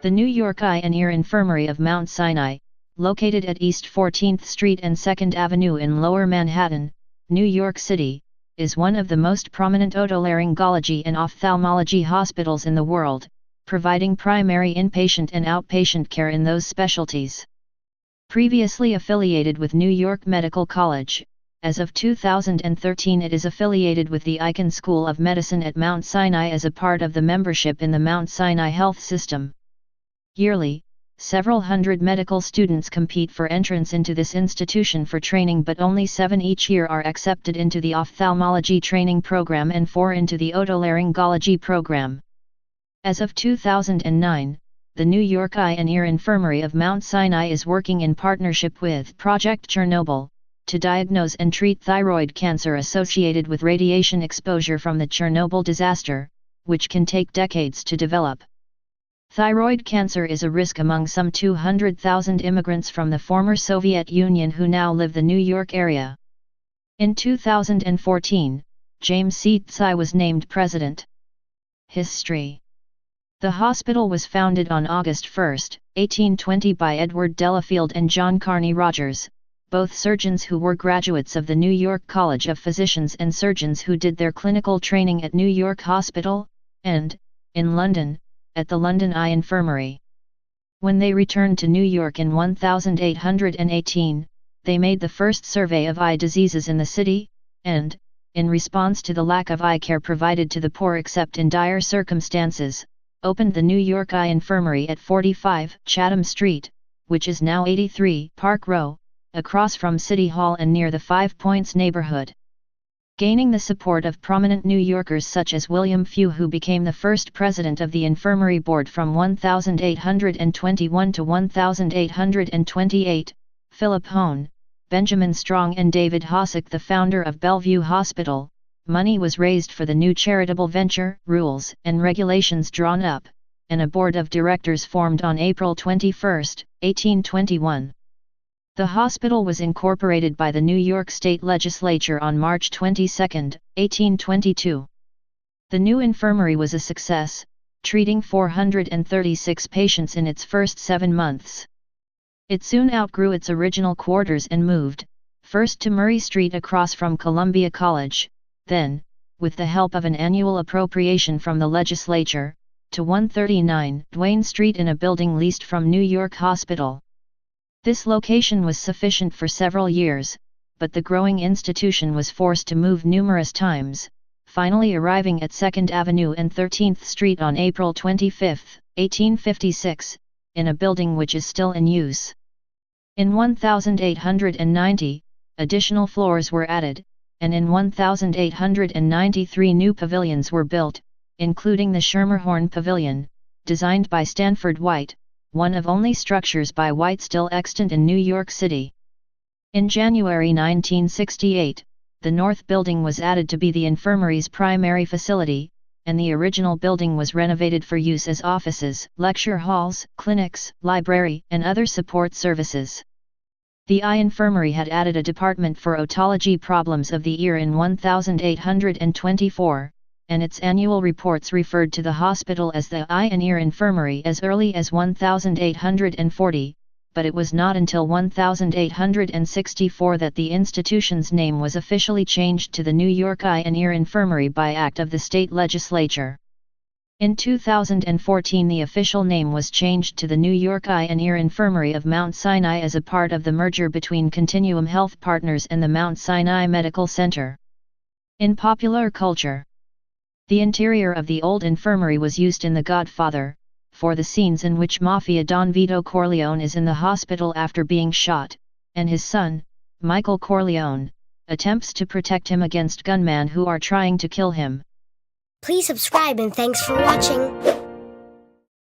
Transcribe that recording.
The New York Eye and Ear Infirmary of Mount Sinai, located at East 14th Street and 2nd Avenue in Lower Manhattan, New York City, is one of the most prominent otolaryngology and ophthalmology hospitals in the world, providing primary inpatient and outpatient care in those specialties. Previously affiliated with New York Medical College, as of 2013 it is affiliated with the Icahn School of Medicine at Mount Sinai as a part of the membership in the Mount Sinai Health System. Yearly, several hundred medical students compete for entrance into this institution for training, but only 7 each year are accepted into the ophthalmology training program and 4 into the otolaryngology program. As of 2009, the New York Eye and Ear Infirmary of Mount Sinai is working in partnership with Project Chernobyl to diagnose and treat thyroid cancer associated with radiation exposure from the Chernobyl disaster, which can take decades to develop. Thyroid cancer is a risk among some 200,000 immigrants from the former Soviet Union who now live the New York area. In 2014, James C. Tsai was named president. History. The hospital was founded on August 1, 1820 by Edward Delafield and John Carney Rogers, both surgeons who were graduates of the New York College of Physicians and surgeons who did their clinical training at New York Hospital, and, in London, at the London Eye Infirmary. When they returned to New York in 1818, they made the first survey of eye diseases in the city, and, in response to the lack of eye care provided to the poor except in dire circumstances, opened the New York Eye Infirmary at 45 Chatham Street, which is now 83 Park Row, across from City Hall and near the Five Points neighborhood. Gaining the support of prominent New Yorkers such as William Few, who became the first president of the infirmary board from 1821 to 1828, Philip Hone, Benjamin Strong and David Hossack, the founder of Bellevue Hospital, money was raised for the new charitable venture, rules and regulations drawn up, and a board of directors formed on April 21, 1821. The hospital was incorporated by the New York State Legislature on March 22, 1822. The new infirmary was a success, treating 436 patients in its first 7 months. It soon outgrew its original quarters and moved, first to Murray Street across from Columbia College, then, with the help of an annual appropriation from the legislature, to 139 Duane Street in a building leased from New York Hospital. This location was sufficient for several years, but the growing institution was forced to move numerous times, finally arriving at 2nd Avenue and 13th Street on April 25, 1856, in a building which is still in use. In 1890, additional floors were added, and in 1893 new pavilions were built, including the Schermerhorn Pavilion, designed by Stanford White, one of only structures by White still extant in New York City. In January 1968, the North Building was added to be the infirmary's primary facility, and the original building was renovated for use as offices, lecture halls, clinics, library, and other support services. The Eye Infirmary had added a department for otology problems of the ear in 1824, and its annual reports referred to the hospital as the Eye and Ear Infirmary as early as 1840, but it was not until 1864 that the institution's name was officially changed to the New York Eye and Ear Infirmary by act of the state legislature. In 2014 the official name was changed to the New York Eye and Ear Infirmary of Mount Sinai as a part of the merger between Continuum Health Partners and the Mount Sinai Medical Center. In popular culture, the interior of the old infirmary was used in The Godfather, for the scenes in which Mafia Don Vito Corleone is in the hospital after being shot, and his son, Michael Corleone, attempts to protect him against gunmen who are trying to kill him. Please subscribe and thanks for watching.